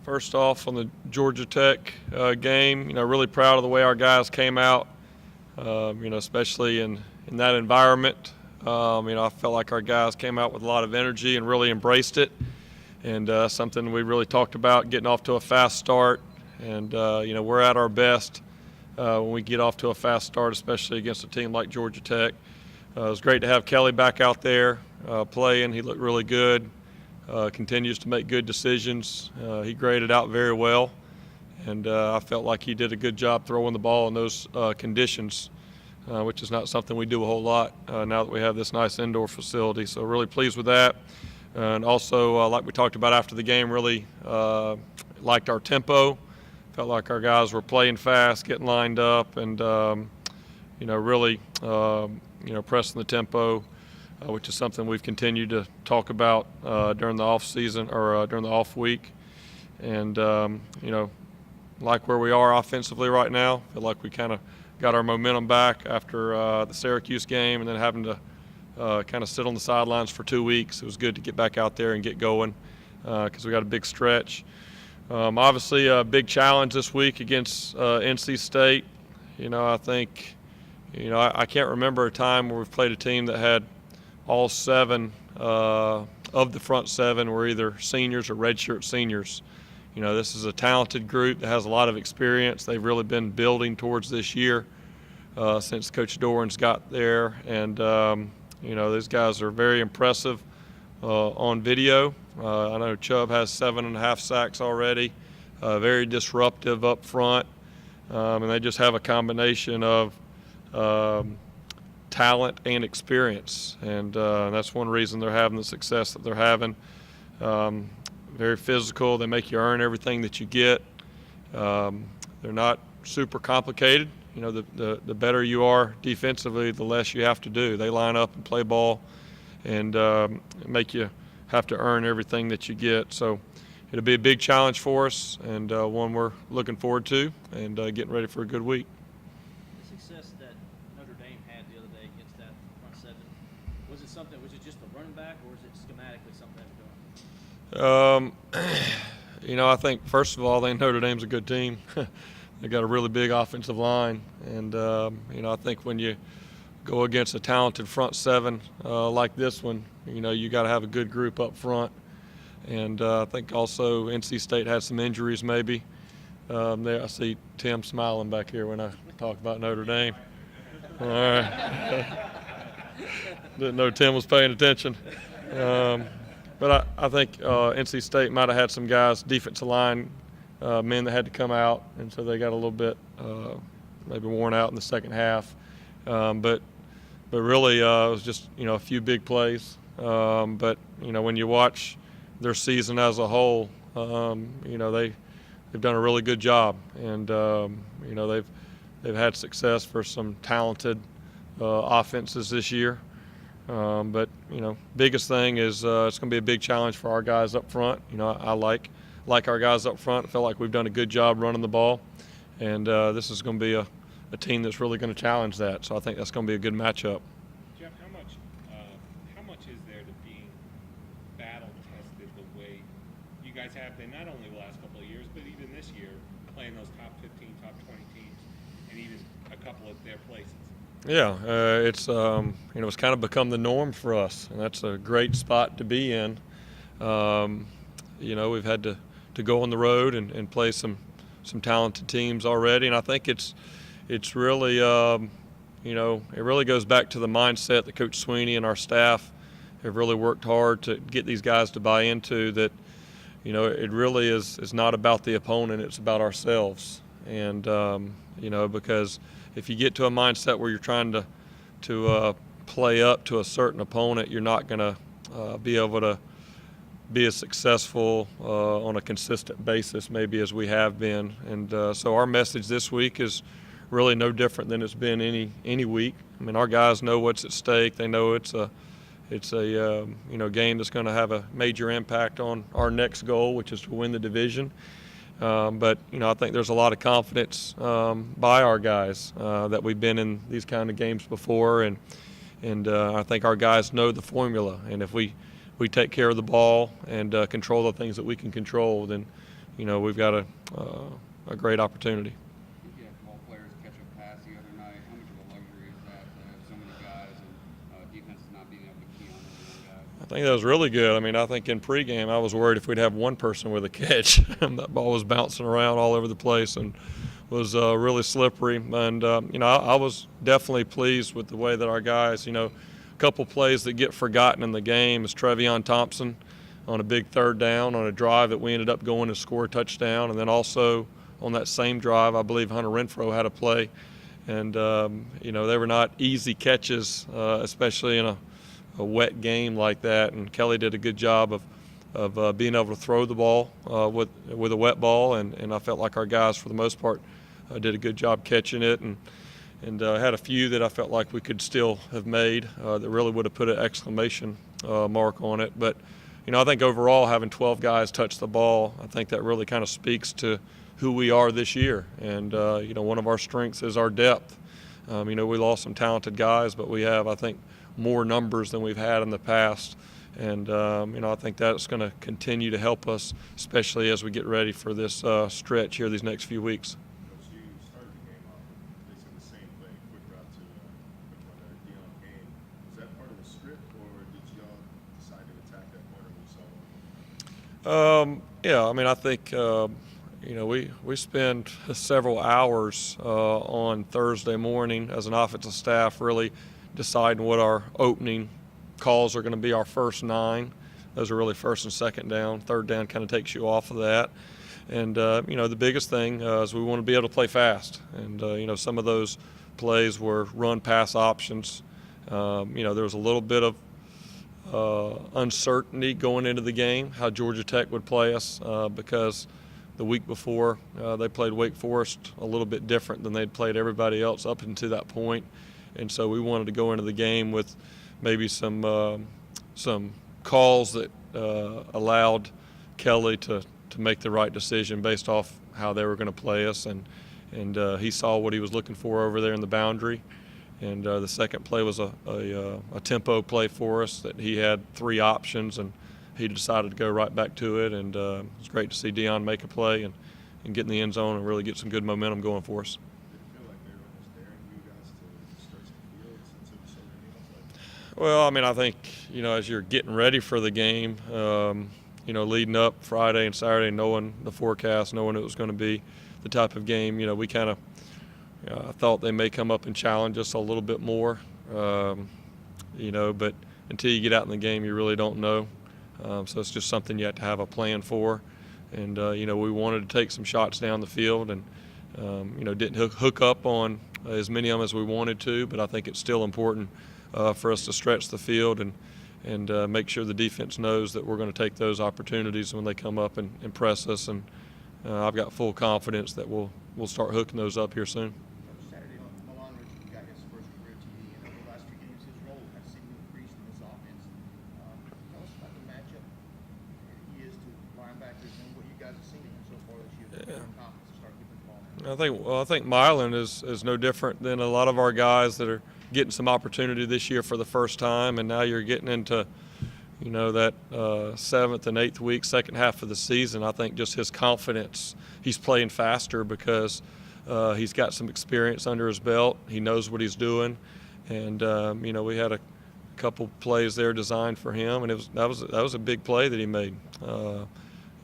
First off, on the Georgia Tech game, really proud of the way our guys came out. Especially in that environment. I felt like our guys came out with a lot of energy and really embraced it. And something we really talked about, getting off to a fast start. And we're at our best when we get off to a fast start, especially against a team like Georgia Tech. It was great to have Kelly back out there playing. He looked really good. Continues to make good decisions. He graded out very well, and I felt like he did a good job throwing the ball in those conditions, which is not something we do a whole lot now that we have this nice indoor facility. So really pleased with that. And also, like we talked about after the game, really liked our tempo. Felt like our guys were playing fast, getting lined up, and really pressing the tempo. Which is something we've continued to talk about during the off season or during the off week. And, like where we are offensively right now, feel like we kind of got our momentum back after the Syracuse game and then having to kind of sit on the sidelines for 2 weeks. It was good to get back out there and get going because we got a big stretch. Obviously, a big challenge this week against NC State. I think, I can't remember a time where we've played a team that had all 7 of the front 7 were either seniors or redshirt seniors. This is a talented group that has a lot of experience. They've really been building towards this year since Coach Doran's got there. And, those guys are very impressive on video. I know Chubb has 7.5 sacks already, very disruptive up front. And they just have a combination of talent and experience, and that's one reason they're having the success that they're having. Very physical. They make you earn everything that you get. They're not super complicated. The better you are defensively, the less you have to do. They line up and play ball and make you have to earn everything that you get. So it'll be a big challenge for us, and one we're looking forward to and getting ready for a good week. The success that Notre Dame had the other day against that front 7, was it just the running back, or was it schematically something they were doing? I think first of all, Notre Dame's a good team. They got a really big offensive line, and I think when you go against a talented front 7 like this one, you got to have a good group up front. And I think also NC State had some injuries maybe. I see Tim smiling back here when I talk about Notre Dame. All right. Didn't know Tim was paying attention. But I think NC State might have had some guys, defensive line men that had to come out, and so they got a little bit maybe worn out in the second half. But really it was just, a few big plays. But, when you watch their season as a whole, they've done a really good job, and they've had success for some talented offenses this year. But biggest thing is it's going to be a big challenge for our guys up front. I like our guys up front. I feel like we've done a good job running the ball, and this is going to be a team that's really going to challenge that. So I think that's going to be a good matchup. Jeff, how much is there to being battle tested the way you guys have been, not only the last couple of years, but even this year, playing those top 15, top 20 teams, and even a couple of their places? Yeah, it's it's kind of become the norm for us, and that's a great spot to be in. We've had to go on the road and play some talented teams already, and I think it's really it really goes back to the mindset that Coach Sweeney and our staff have really worked hard to get these guys to buy into, that it really is not about the opponent, it's about ourselves. And because if you get to a mindset where you're trying to play up to a certain opponent, you're not going to be able to be as successful on a consistent basis maybe as we have been. And so our message this week is really no different than it's been any week. I mean, our guys know what's at stake. They know it's a game that's going to have a major impact on our next goal, which is to win the division. But I think there's a lot of confidence by our guys that we've been in these kind of games before, and I think our guys know the formula. And if we take care of the ball and control the things that we can control, then we've got a great opportunity. You had ball players catch a pass the other night. How much of a luxury is that to have so many guys and defense not being able to key on every one guy? I think that was really good. I mean, I think in pregame I was worried if we'd have one person with a catch. That ball was bouncing around all over the place and was really slippery. And, I was definitely pleased with the way that our guys, a couple plays that get forgotten in the game is Trevion Thompson on a big third down on a drive that we ended up going to score a touchdown. And then also on that same drive, I believe Hunter Renfro had a play. And, they were not easy catches, especially in a wet game like that. And Kelly did a good job of being able to throw the ball with a wet ball. And I felt like our guys, for the most part, did a good job catching it. And had a few that I felt like we could still have made that really would have put an exclamation mark on it. But, I think overall having 12 guys touch the ball, I think that really kind of speaks to who we are this year. And, one of our strengths is our depth. We lost some talented guys, but we have, I think, more numbers than we've had in the past. And, I think that's going to continue to help us, especially as we get ready for this stretch here these next few weeks. You started the game off basically the same play, quick route to Dion Kane. Was that part of the script, or did y'all decide to attack that corner when you saw one? Yeah, I think we spend several hours on Thursday morning as an offensive staff really deciding what our opening calls are going to be. Our first 9, those are really first and second down. Third down kind of takes you off of that. And, the biggest thing is we want to be able to play fast. And, some of those plays were run-pass options. There was a little bit of uncertainty going into the game, how Georgia Tech would play us because the week before they played Wake Forest a little bit different than they'd played everybody else up until that point. And so we wanted to go into the game with maybe some calls that allowed Kelly to make the right decision based off how they were going to play us. And he saw what he was looking for over there in the boundary. And the second play was a tempo play for us that he had 3 options, and he decided to go right back to it. And it was great to see Dion make a play and get in the end zone and really get some good momentum going for us. Did it feel like they were almost daring you guys to stretch the field since it was so many? Well, I think, as you're getting ready for the game, leading up Friday and Saturday, knowing the forecast, knowing it was going to be the type of game, we kind of thought they may come up and challenge us a little bit more, but until you get out in the game, you really don't know. So it's just something you have to have a plan for. And, we wanted to take some shots down the field and, didn't hook up on as many of them as we wanted to, but I think it's still important for us to stretch the field and make sure the defense knows that we're going to take those opportunities when they come up and press us. And I've got full confidence that we'll start hooking those up here soon. Saturday, Milan Richard got his first career TD, and over the last 3 games, his role has seemingly increased in this offense. Tell us about the matchup he is to linebackers and what you guys have seen in him so far this year. Confidence to start giving the ball. I think Milan is no different than a lot of our guys that are getting some opportunity this year for the first time, and now you're getting into that 7th and 8th week, second half of the season. I think just his confidence, he's playing faster because he's got some experience under his belt. He knows what he's doing, and we had a couple plays there designed for him, and that was a big play that he made.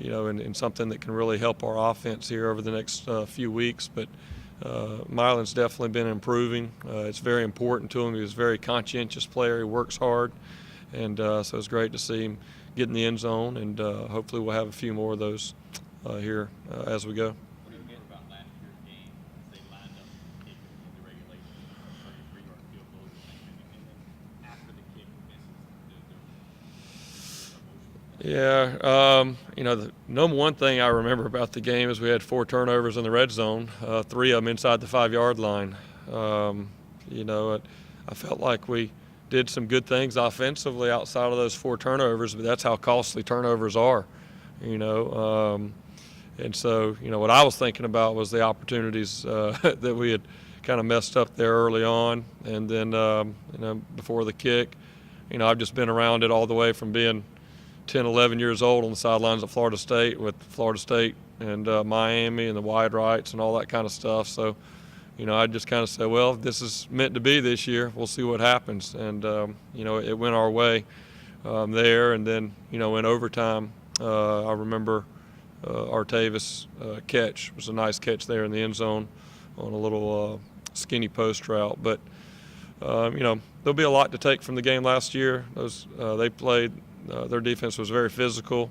And something that can really help our offense here over the next few weeks. But Milan's definitely been improving. It's very important to him. He's a very conscientious player. He works hard. And so it's great to see him get in the end zone. And hopefully we'll have a few more of those here as we go. What do you get about last year's game as they lined up to kick in the regulation, 33-yard field goal, and then after the kick misses, The number one thing I remember about the game is we had 4 turnovers in the red zone, 3 of them inside the 5-yard line. I felt like we did some good things offensively outside of those 4 turnovers, but that's how costly turnovers are, And so, what I was thinking about was the opportunities that we had kind of messed up there early on. And then, before the kick, I've just been around it all the way from being 10, 11 years old on the sidelines at Florida State, with Florida State and Miami and the wide rights and all that kind of stuff. So, I just kind of said, well, if this is meant to be this year, we'll see what happens. And, it went our way there. And then, in overtime, I remember Artavis' catch. It was a nice catch there in the end zone on a little skinny post route. But, there'll be a lot to take from the game last year. They played, their defense was very physical.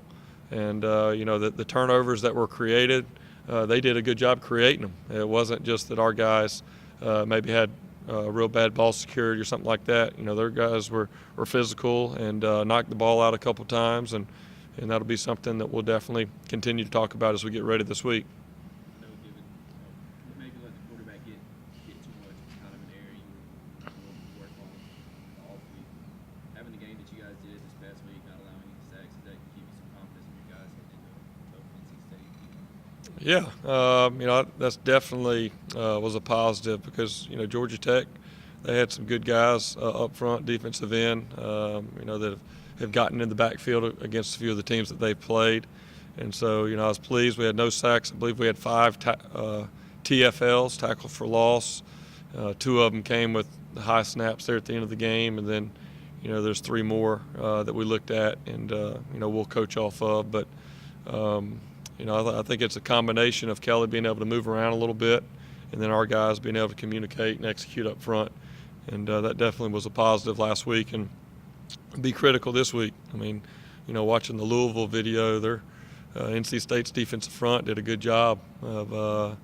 And, the turnovers that were created, they did a good job creating them. It wasn't just that our guys maybe had real bad ball security or something like that. Their guys were physical and knocked the ball out a couple times, and that'll be something that we'll definitely continue to talk about as we get ready this week. I know given maybe let the quarterback get too much kind of an area you were willing to work on off week. Having the game that you guys did this past week, not allowing any sacks, does that give you some confidence in your guys heading into NC State? Yeah, that's definitely was a positive because Georgia Tech, they had some good guys up front, defensive end, that have gotten in the backfield against a few of the teams that they've played. And so, I was pleased. We had no sacks. I believe we had 5 TFLs, tackle for loss. 2 of them came with the high snaps there at the end of the game. And then, there's 3 more that we looked at and, we'll coach off of. But, I think it's a combination of Kelly being able to move around a little bit and then our guys being able to communicate and execute up front. And that definitely was a positive last week and be critical this week. I mean, watching the Louisville video, NC State's defensive front did a good job of,